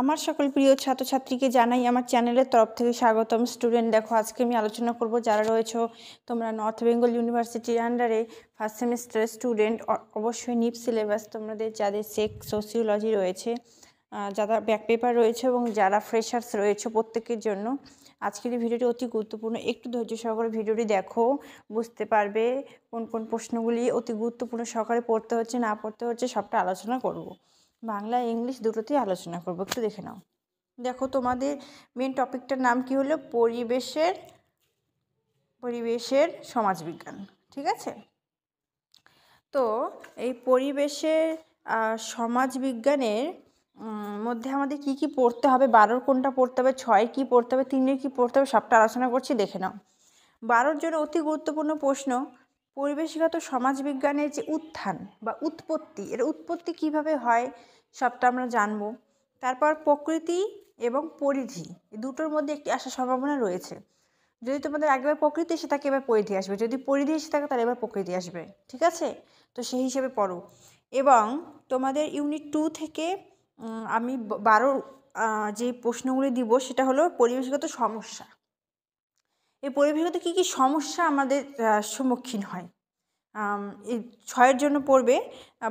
আমার সকল প্রিয় ছাত্রছাত্রীকে জানাই আমার চ্যানেলের তরফ থেকে স্বাগতম। স্টুডেন্ট, দেখো আজকে আমি আলোচনা করব যারা রয়েছে তোমরা নর্থ বেঙ্গল ইউনিভার্সিটির আন্ডারে ফার্স্ট সেমিস্টারের স্টুডেন্ট, অবশ্যই নিপ সিলেবাস তোমাদের যাদের সোসিওলজি রয়েছে, যারা ব্যাক পেপার রয়েছে এবং যারা ফ্রেশার্স রয়েছে প্রত্যেকের জন্য আজকের এই ভিডিওটি অতি গুরুত্বপূর্ণ। একটু ধৈর্য সহকারে ভিডিওটি দেখো, বুঝতে পারবে কোন কোন প্রশ্নগুলি অতি গুরুত্বপূর্ণ সহকারে পড়তে হচ্ছে না পড়তে হচ্ছে সবটা আলোচনা করব। বাংলা ইংলিশ দুটোতেই আলোচনা করবো, একটু দেখে নাও। দেখো তোমাদের মেন টপিকটার নাম কি হলো? পরিবেশের সমাজবিজ্ঞান। ঠিক আছে, তো এই পরিবেশের সমাজবিজ্ঞানের মধ্যে আমাদের কি কি পড়তে হবে, 12 কোনটা পড়তে হবে, 6 কি পড়তে হবে, 3 কি পড়তে হবে, সবটা আলোচনা করছি, দেখে নাও। 12 জন্য অতি গুরুত্বপূর্ণ প্রশ্ন, পরিবেশগত সমাজবিজ্ঞানের যে উত্থান বা উৎপত্তি, এর উৎপত্তি কিভাবে হয় সবটা আমরা জানব। তারপর প্রকৃতি এবং পরিধি, এই দুটোর মধ্যে একটি আসার সম্ভাবনা রয়েছে। যদি তোমাদের একবার প্রকৃতি এসে থাকে এবার পরিধি আসবে, যদি পরিধি এসে থাকে তাহলে এবার প্রকৃতি আসবে। ঠিক আছে, তো সেই হিসেবে পড়ো। এবং তোমাদের ইউনিট 2 থেকে আমি 12 যে প্রশ্নগুলি দিব সেটা হলো পরিবেশগত সমস্যা। এই পরিবেশগত কী কী সমস্যা আমাদের সম্মুখীন হয়, এই 6-এর জন্য পড়বে।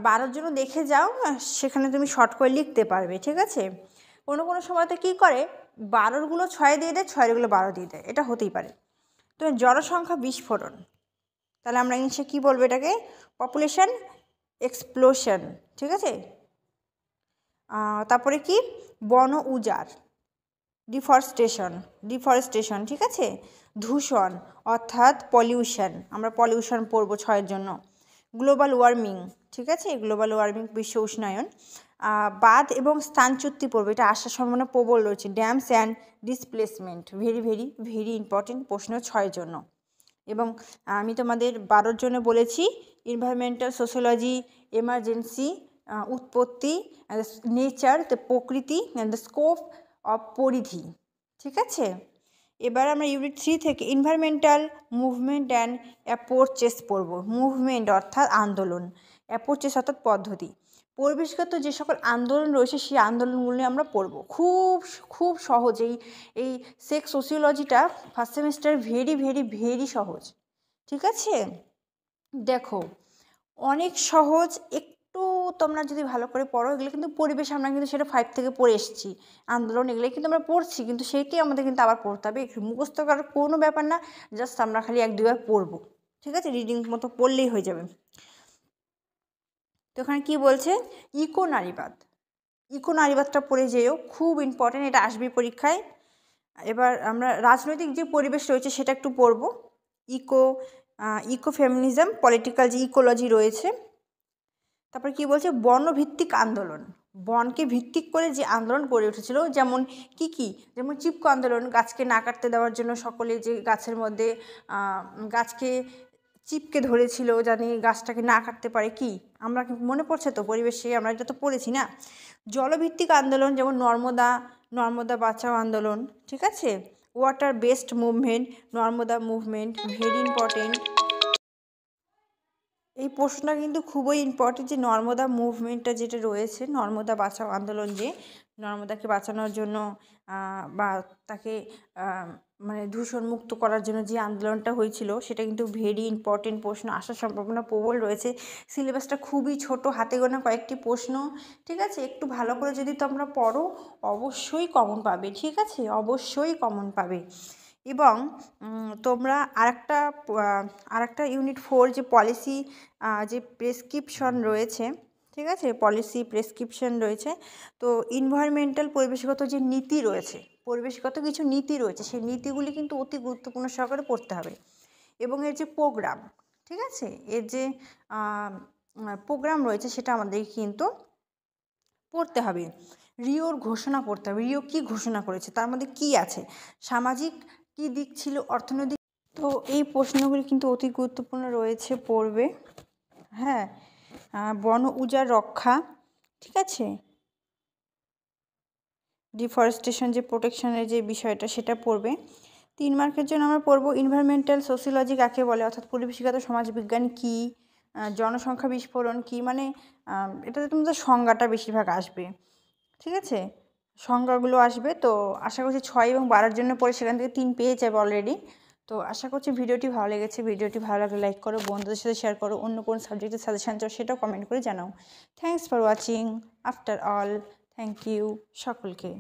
12-র জন্য দেখে যাও, সেখানে তুমি শর্ট করে লিখতে পারবে। ঠিক আছে, কোনো কোনো সময়তে কী করে 12-গুলো 6 দিয়ে দেয়, 6-গুলো 12 দিয়ে দেয়, এটা হতেই পারে। তো জনসংখ্যা বিস্ফোরণ, তাহলে আমরা ইংলিশে কী বলবো এটাকে? Population explosion. ঠিক আছে, তারপরে কি? বন উজাড়, ডিফরেস্টেশন। ঠিক আছে, দূষণ অর্থাৎ পলিউশন, আমরা পলিউশন পড়বো 6-এর জন্য। গ্লোবাল ওয়ার্মিং, ঠিক আছে, গ্লোবাল ওয়ার্মিং বিশ্ব উষ্ণায়ন। বাঁধ এবং স্থানচ্যুতি পড়বে, এটা আসার সম্ভাবনা প্রবল রয়েছে। Dams and displacement, very very very important প্রশ্ন 6-এর জন্য। এবং আমি তোমাদের 12-র জন্য বলেছি এনভায়রনমেন্টাল সোশিওলজি, এমার্জেন্সি, উৎপত্তি, নেচার, প্রকৃতি, অ্যান্ড দ্য স্কোপ অফ পরিধি। ঠিক আছে, এবার আমরা ইউনিট 3 থেকে এনভায়রনমেন্টাল মুভমেন্ট অ্যান্ড অ্যাপ্রোচেস পড়ব। মুভমেন্ট অর্থাৎ আন্দোলন, অ্যাপ্রোচেস অর্থাৎ পদ্ধতি। পরিবেশগত যে সকল আন্দোলন রয়েছে সেই আন্দোলনগুলো আমরা পড়ব। খুব খুব সহজেই এই সোসিওলজিটা first semester very very very সহজ। ঠিক আছে, দেখো অনেক সহজ, একটু তোমরা যদি ভালো করে পড়ো, এগুলো কিন্তু পরিবেশ আমরা কিন্তু সেটা 5 থেকে পড়ে এসেছি। আন্দোলন এগুলো কিন্তু আমরা পড়ছি, কিন্তু সেইটাই আমাদের কিন্তু আবার পড়তে হবে। মুখস্থ করার কোনো ব্যাপার না, জাস্ট আমরা খালি 1-2বার পড়বো। ঠিক আছে, রিডিং মতো পড়লেই হয়ে যাবে। তো এখানে কী বলছে? ইকো নারীবাদটা পড়ে যেও, খুব ইম্পর্টেন্ট, এটা আসবে পরীক্ষায়। এবার আমরা রাজনৈতিক যে পরিবেশ রয়েছে সেটা একটু পড়ব। ইকো ফেমিনিজম, পলিটিক্যাল যে ইকোলজি রয়েছে। তারপর কি বলছে? বনভিত্তিক আন্দোলন, বনকে ভিত্তিক করে যে আন্দোলন গড়ে উঠেছিল, যেমন কি যেমন চিপকো আন্দোলন, গাছকে না কাটতে দেওয়ার জন্য সকলে যে গাছের মধ্যে গাছকে চিপকে ধরেছিল জানি গাছটাকে না কাটতে পারে। কি আমরা মনে পড়ছে তো পরিবেশে, আমরা এটা তো পড়েছি না। জলভিত্তিক আন্দোলন, যেমন নর্মদা বাঁচাও আন্দোলন। ঠিক আছে, water based movement, Narmada movement, very important. এই প্রশ্নটা কিন্তু খুবই ইম্পর্টেন্ট, যে নর্মদা মুভমেন্টটা যেটা রয়েছে, নর্মদা বাঁচাও আন্দোলন, যে নর্মদাকে বাঁচানোর জন্য বা তাকে মানে দূষণ মুক্ত করার জন্য যে আন্দোলনটা হয়েছিল, সেটা কিন্তু ভেরি ইম্পর্টেন্ট প্রশ্ন, আসার সম্ভাবনা প্রবল রয়েছে। সিলেবাসটা খুবই ছোট, হাতে গোনা কয়েকটি প্রশ্ন। ঠিক আছে, একটু ভালো করে যদি তোমরা পড়ো অবশ্যই কমন পাবে। ঠিক আছে, অবশ্যই কমন পাবে। এবং তোমরা আরেকটা ইউনিট 4 যে পলিসি, যে প্রেসক্রিপশন রয়েছে, ঠিক আছে, পলিসি প্রেসক্রিপশন রয়েছে। তো এনভায়রনমেন্টাল, পরিবেশগত যে নীতি রয়েছে, পরিবেশগত কিছু নীতি রয়েছে, সেই নীতিগুলি কিন্তু অতি গুরুত্বপূর্ণ সহকারে পড়তে হবে। এবং এর যে প্রোগ্রাম, ঠিক আছে, এর যে প্রোগ্রাম রয়েছে সেটা আমাদের কিন্তু পড়তে হবে। রিওর ঘোষণা পড়তে হবে, রিও কী ঘোষণা করেছে, তার মধ্যে কি আছে, সামাজিক কী দিক ছিল, অর্থনৈতিক। তো এই প্রশ্নগুলি কিন্তু অতি গুরুত্বপূর্ণ রয়েছে, পড়বে। হ্যাঁ, বন উজাড় রক্ষা, ঠিক আছে, ডিফরেস্টেশন যে প্রোটেকশনের যে বিষয়টা সেটা পড়বে। 3 মার্কের জন্য আমরা পড়বো এনভায়রনমেন্টাল সোসিওলজি কাকে বলে, অর্থাৎ পরিবেশগত সমাজবিজ্ঞান কী, জনসংখ্যা বিস্ফোরণ কী, মানে এটাতে তোমাদের সংজ্ঞাটা বেশিরভাগ আসবে। ঠিক আছে, সংখ্যাগুলো আসবে। তো আশা করছি 6 এবং 12-এর জন্য পরে সেখান থেকে 3 পেয়ে যাবে অলরেডি। তো আশা করছি ভিডিওটি ভালো লেগেছে। ভিডিওটি ভালো লাগলে লাইক করো, বন্ধুদের সাথে শেয়ার করো। অন্য কোন সাবজেক্টের সাজেশন চাও সেটাও কমেন্ট করে জানাও। Thanks for watching. After all, thank you সকলকে।